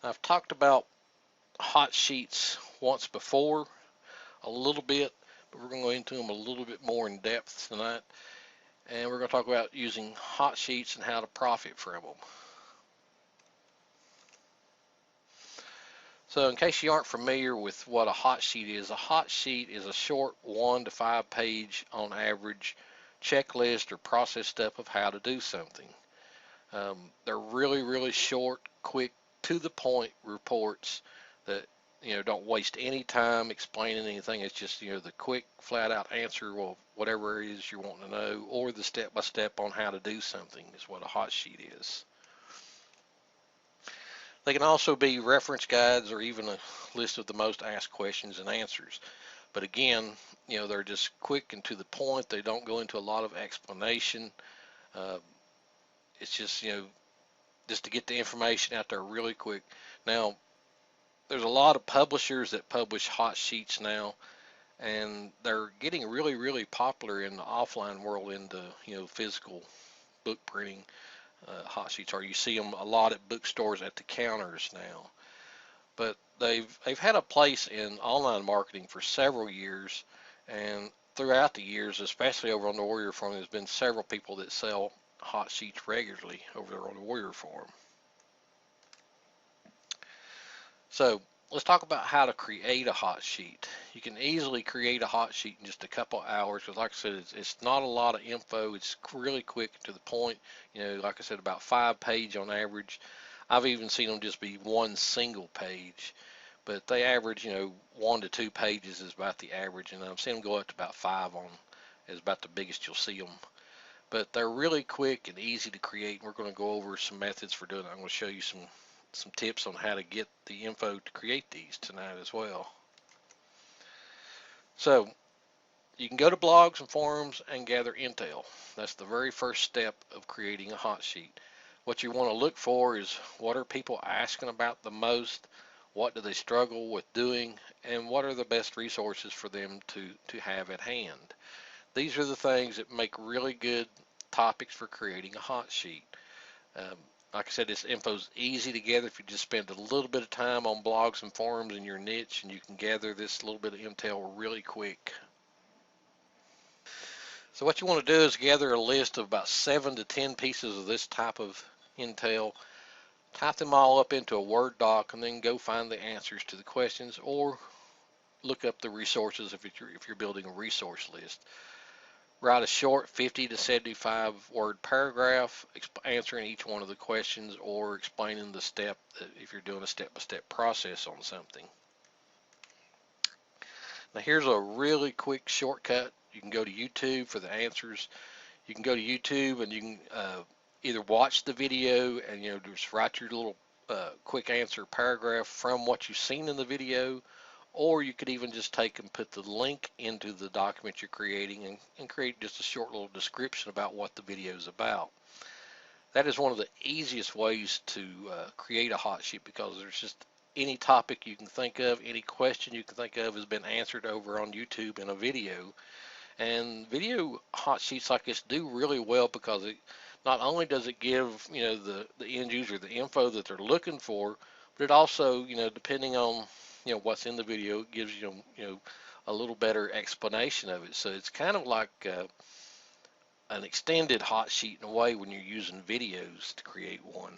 I've talked about hot sheets once before, a little bit, but we're going to go into them a little bit more in depth tonight. And we're going to talk about using hot sheets and how to profit from them. So in case you aren't familiar with what a hot sheet is a short 1 to 5 page on average checklist or process step of how to do something. They're really short, quick, to the point reports that don't waste any time explaining anything. It's just the quick, flat out answer of whatever it is you're wanting to know, or the step by step on how to do something is what a hot sheet is. They can also be reference guides or even a list of the most asked questions and answers. But again, they're just quick and to the point. They don't go into a lot of explanation. It's just to get the information out there really quick. Now, there's a lot of publishers that publish hot sheets now, and they're getting really popular in the offline world into physical book printing. Hot sheets are, you see them a lot at bookstores at the counters now, but they've had a place in online marketing for several years, and throughout the years, especially over on the Warrior Forum, there's been several people that sell hot sheets regularly over there on the Warrior Forum. So let's talk about how to create a hot sheet. You can easily create a hot sheet in just a couple hours because, like I said, it's not a lot of info. It's really quick to the point. Like I said, about 5 page on average. I've even seen them just be one single page, but they average 1 to 2 pages is about the average, and I've seen them go up to about 5 on is about the biggest you'll see them. But they're really quick and easy to create. We're going to go over some methods for doing it. I'm going to show you some tips on how to get the info to create these tonight as well. So you can go to blogs and forums and gather intel. That's the very first step of creating a hot sheet. What you want to look for is what are people asking about the most, what do they struggle with doing, and what are the best resources for them to have at hand. These are the things that make really good topics for creating a hot sheet. Like I said, this info is easy to gather if you just spend a little bit of time on blogs and forums in your niche, and you can gather this little bit of intel really quick. So what you want to do is gather a list of about 7 to 10 pieces of this type of intel, type them all up into a Word doc, and then go find the answers to the questions, or look up the resources if you're building a resource list. Write a short 50 to 75 word paragraph answering each one of the questions or explaining the step if you're doing a step-by-step process on something. Now here's a really quick shortcut. You can go to YouTube for the answers. You can go to YouTube and you can either watch the video and just write your little quick answer paragraph from what you've seen in the video, or you could even just take and put the link into the document you're creating and create just a short little description about what the video is about. That is one of the easiest ways to create a hot sheet because there's just any topic you can think of, any question you can think of has been answered over on YouTube in a video. And video hot sheets like this do really well because it not only does it give the end user the info that they're looking for, but it also depending on what's in the video, it gives you a little better explanation of it. So it's kind of like an extended hot sheet in a way when you're using videos to create one.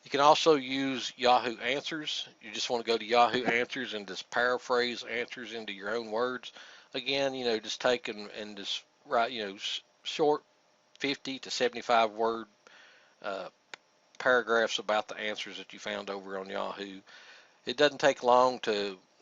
You can also use Yahoo Answers. You just want to go to Yahoo Answers and just paraphrase answers into your own words. Again, just take and just write, short 50 to 75 word paragraphs about the answers that you found over on Yahoo. It doesn't take long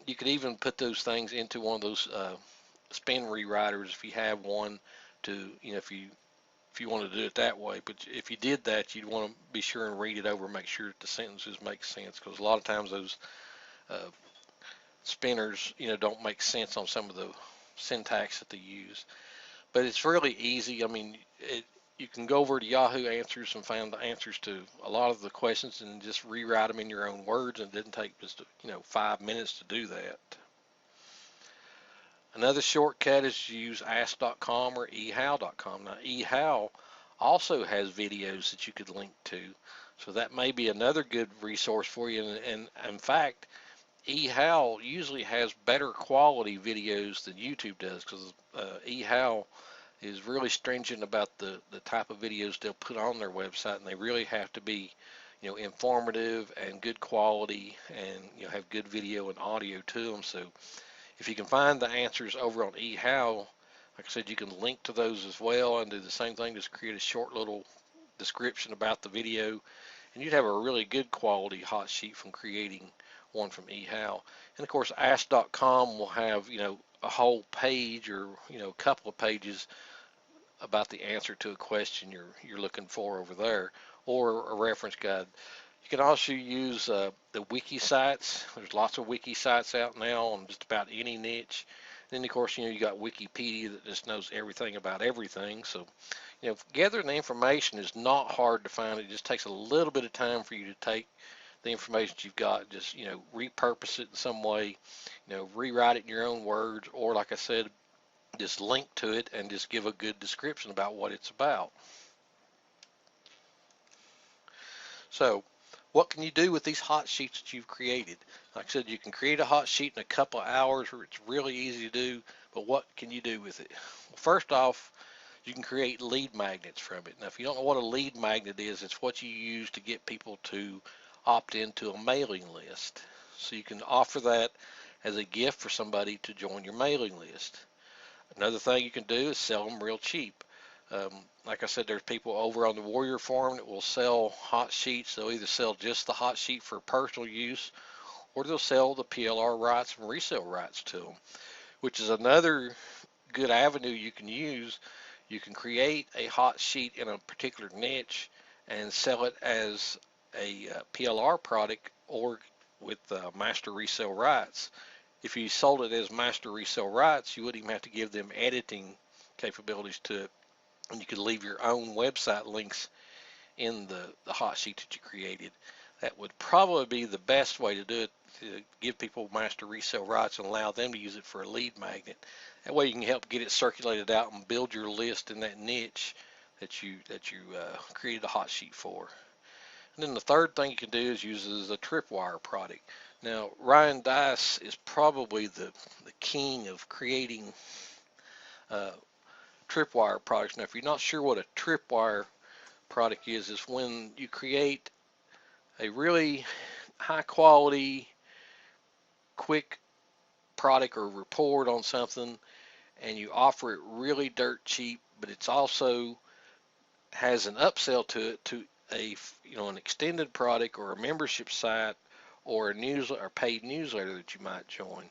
you could even put those things into one of those spin rewriters if you have one if you want to do it that way. But if you did that, you'd want to be sure and read it over, make sure that the sentences make sense, because a lot of times those spinners, don't make sense on some of the syntax that they use. But it's really easy. I mean, you can go over to Yahoo Answers and find the answers to a lot of the questions and just rewrite them in your own words, and it didn't take just 5 minutes to do that. Another shortcut is to use Ask.com or eHow.com. Now eHow also has videos that you could link to. So that may be another good resource for you. And in fact, eHow usually has better quality videos than YouTube does, because eHow is really stringent about the type of videos they'll put on their website, and they really have to be, informative and good quality, and have good video and audio to them. So if you can find the answers over on eHow, like I said, you can link to those as well and do the same thing. Just create a short little description about the video, and you'd have a really good quality hot sheet from creating one from eHow. And of course, Ask.com will have a whole page, or a couple of pages about the answer to a question you're looking for over there, or a reference guide. You can also use the wiki sites. There's lots of wiki sites out now on just about any niche. And then of course, you got Wikipedia that just knows everything about everything. So, gathering the information is not hard to find. It just takes a little bit of time for you to take the information you've got, just repurpose it in some way, rewrite it in your own words, or like I said, just link to it and just give a good description about what it's about. So what can you do with these hot sheets that you've created? Like I said, you can create a hot sheet in a couple of hours, where it's really easy to do, but what can you do with it? Well, first off, you can create lead magnets from it. Now, if you don't know what a lead magnet is, it's what you use to get people to opt into a mailing list. So you can offer that as a gift for somebody to join your mailing list. Another thing you can do is sell them real cheap. Like I said, there's people over on the Warrior Forum that will sell hot sheets. They'll either sell just the hot sheet for personal use, or they'll sell the PLR rights and resale rights to them, which is another good avenue you can use. You can create a hot sheet in a particular niche and sell it as a PLR product, or with master resale rights. If you sold it as master resale rights, you wouldn't even have to give them editing capabilities to it, and you could leave your own website links in the hot sheet that you created. That would probably be the best way to do it, to give people master resale rights and allow them to use it for a lead magnet. That way you can help get it circulated out and build your list in that niche that you created a hot sheet for. And then the third thing you can do is use it as a tripwire product. Now, Ryan Dice is probably the king of creating tripwire products. Now, if you're not sure what a tripwire product is when you create a really high quality, quick product or report on something, and you offer it really dirt cheap, but it's also has an upsell to it, to an extended product or a membership site or a newsletter or paid newsletter that you might join.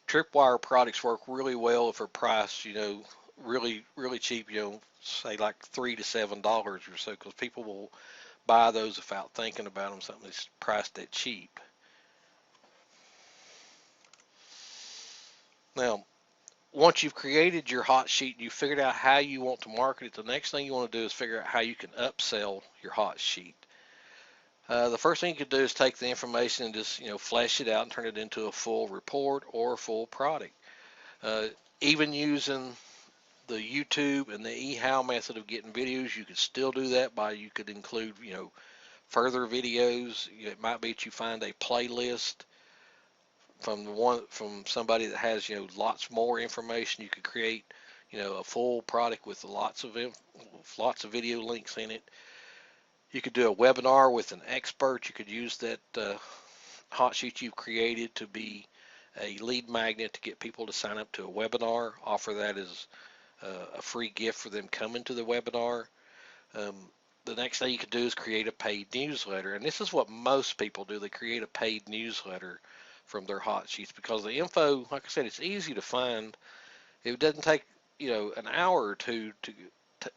Tripwire products work really well if they're priced, really cheap, say like $3 to $7 or so, because people will buy those without thinking about them, something that's priced that cheap. Now, once you've created your hot sheet and you figured out how you want to market it, the next thing you want to do is figure out how you can upsell your hot sheet. The first thing you could do is take the information and just flesh it out and turn it into a full report or a full product. Even using the YouTube and the eHow method of getting videos, you could still do that you could include further videos. It might be that you find a playlist from somebody that has lots more information. You could create a full product with lots of video links in it. You could do a webinar with an expert. You could use that hot sheet you've created to be a lead magnet to get people to sign up to a webinar. Offer that as a free gift for them coming to the webinar. The next thing you could do is create a paid newsletter, and this is what most people do. They create a paid newsletter from their hot sheets, because the info, like I said, it's easy to find. It doesn't take an hour or two to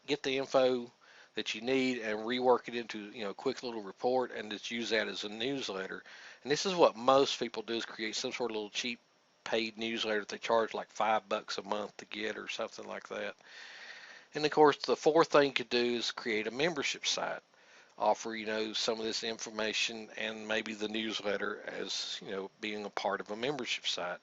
get the info that you need and rework it into a quick little report, and just use that as a newsletter. And this is what most people do, is create some sort of little cheap paid newsletter that they charge like $5 a month to get, or something like that. And of course, the fourth thing you could do is create a membership site. Offer some of this information and maybe the newsletter as being a part of a membership site.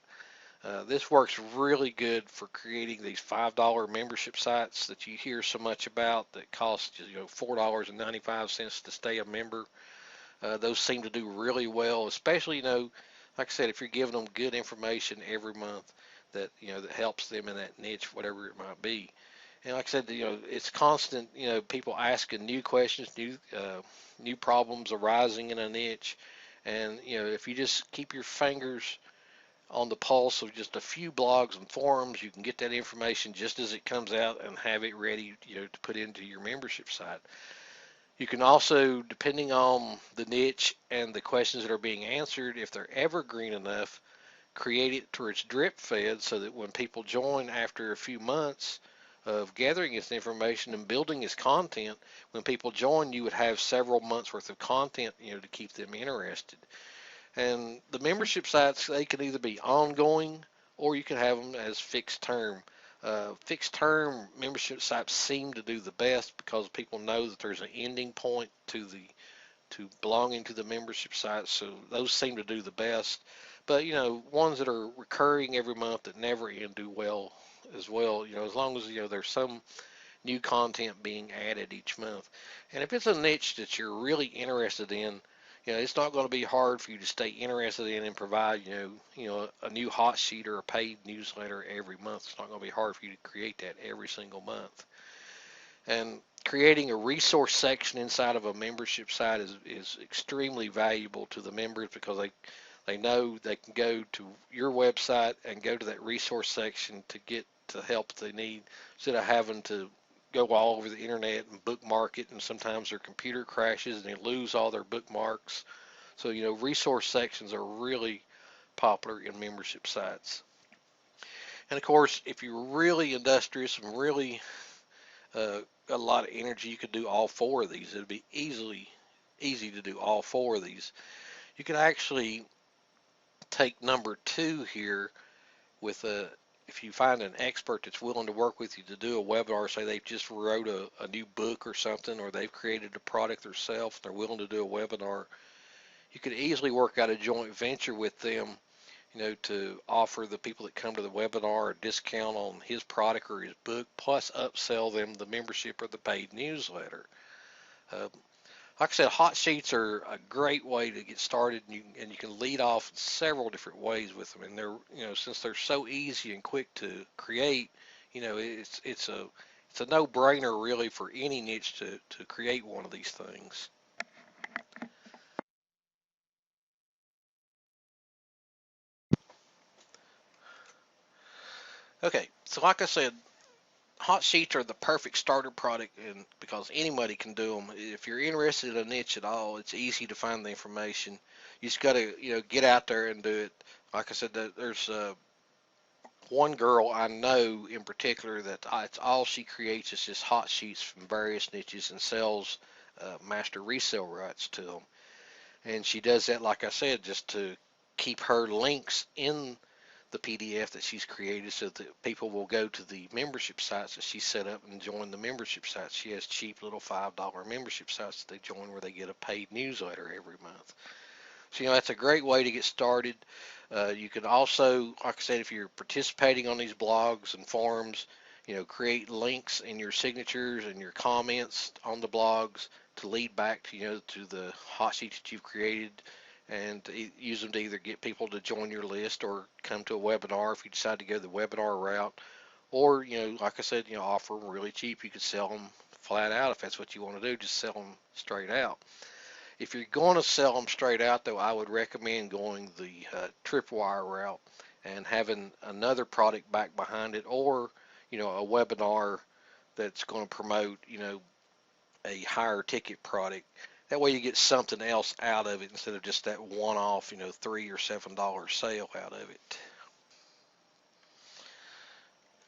This works really good for creating these $5 membership sites that you hear so much about that cost $4.95 to stay a member. Those seem to do really well, especially like I said, if you're giving them good information every month that that helps them in that niche, whatever it might be. And like I said, it's constant. People asking new questions, new problems arising in a niche, and if you just keep your fingers on the pulse of just a few blogs and forums, you can get that information just as it comes out and have it ready, to put into your membership site. You can also, depending on the niche and the questions that are being answered, if they're evergreen enough, create it to where it's drip fed so that when people join after a few months of gathering this information and building this content, when people join, you would have several months worth of content, to keep them interested. And the membership sites, they can either be ongoing or you can have them as fixed term. Fixed term membership sites seem to do the best because people know that there's an ending point to belonging to the membership site, so those seem to do the best. But ones that are recurring every month that never end do well as well. As long as there's some new content being added each month. And if it's a niche that you're really interested in, it's not going to be hard for you to stay interested in and provide, a new hot sheet or a paid newsletter every month. It's not going to be hard for you to create that every single month. And creating a resource section inside of a membership site is extremely valuable to the members because they know they can go to your website and go to that resource section to get the help they need instead of having to go all over the internet and bookmark it, and sometimes their computer crashes and they lose all their bookmarks. So, resource sections are really popular in membership sites. And of course, if you're really industrious and really got a lot of energy, you could do all four of these. It'd be easy to do all four of these. You could actually take number two here with if you find an expert that's willing to work with you to do a webinar, say they've just wrote a new book or something, or they've created a product themselves, they're willing to do a webinar, you could easily work out a joint venture with them, to offer the people that come to the webinar a discount on his product or his book, plus upsell them the membership or the paid newsletter. Uh, like I said, hot sheets are a great way to get started, and you can lead off in several different ways with them. And they're, since they're so easy and quick to create, it's a no-brainer really for any niche to create one of these things. Okay, so like I said, hot sheets are the perfect starter product, and because anybody can do them. If you're interested in a niche at all, it's easy to find the information. You just got to get out there and do it. Like I said, there's one girl I know in particular that it's all she creates is just hot sheets from various niches and sells master resale rights to them. And she does that, like I said, just to keep her links in the PDF that she's created so that people will go to the membership sites that she set up and join the membership sites. She has cheap little $5 membership sites that they join where they get a paid newsletter every month. So, that's a great way to get started. You can also, like I said, if you're participating on these blogs and forums, create links in your signatures and your comments on the blogs to lead back to, to the hot sheets that you've created, and use them to either get people to join your list or come to a webinar if you decide to go the webinar route. Or, like I said, offer them really cheap. You could sell them flat out if that's what you want to do, just sell them straight out. If you're going to sell them straight out, though, I would recommend going the tripwire route and having another product back behind it, or a webinar that's going to promote a higher ticket product. That way you get something else out of it instead of just that one-off $3 or $7 sale out of it.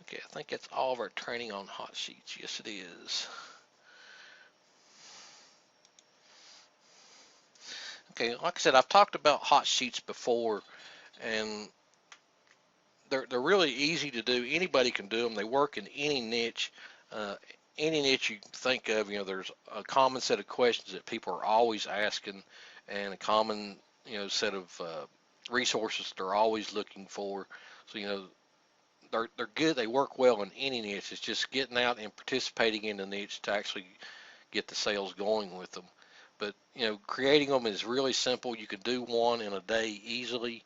Okay, I think that's all of our training on hot sheets. Yes, it is. Okay, like I said, I've talked about hot sheets before, and they're really easy to do. Anybody can do them. They work in any niche. Uh, any niche you think of, there's a common set of questions that people are always asking, and a common, set of resources they're always looking for. So they're good. They work well in any niche. It's just getting out and participating in the niche to actually get the sales going with them. But creating them is really simple. You can do one in a day easily.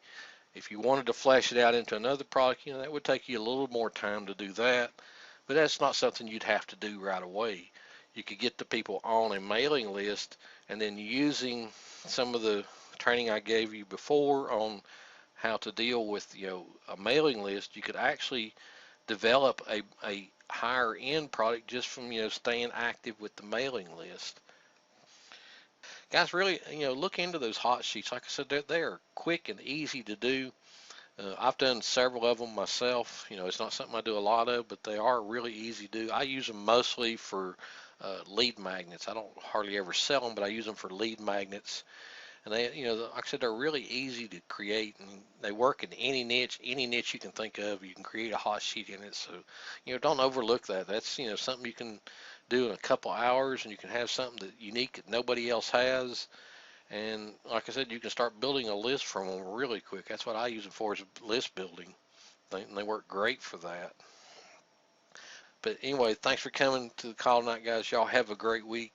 If you wanted to flesh it out into another product, that would take you a little more time to do that. But that's not something you'd have to do right away. You could get the people on a mailing list, and then using some of the training I gave you before on how to deal with a mailing list, you could actually develop a higher end product just from staying active with the mailing list. Guys, really look into those hot sheets. Like I said, they're quick and easy to do. I've done several of them myself. It's not something I do a lot of, but they are really easy to do. I use them mostly for lead magnets. I don't hardly ever sell them, but I use them for lead magnets. And they, like I said, they're really easy to create, and they work in any niche you can think of. You can create a hot sheet in it. So, don't overlook that. That's, something you can do in a couple hours, and you can have something that unique that nobody else has. And like I said, you can start building a list from them really quick. That's what I use them for, is list building. They work great for that. But anyway, thanks for coming to the call tonight, guys. Y'all have a great week.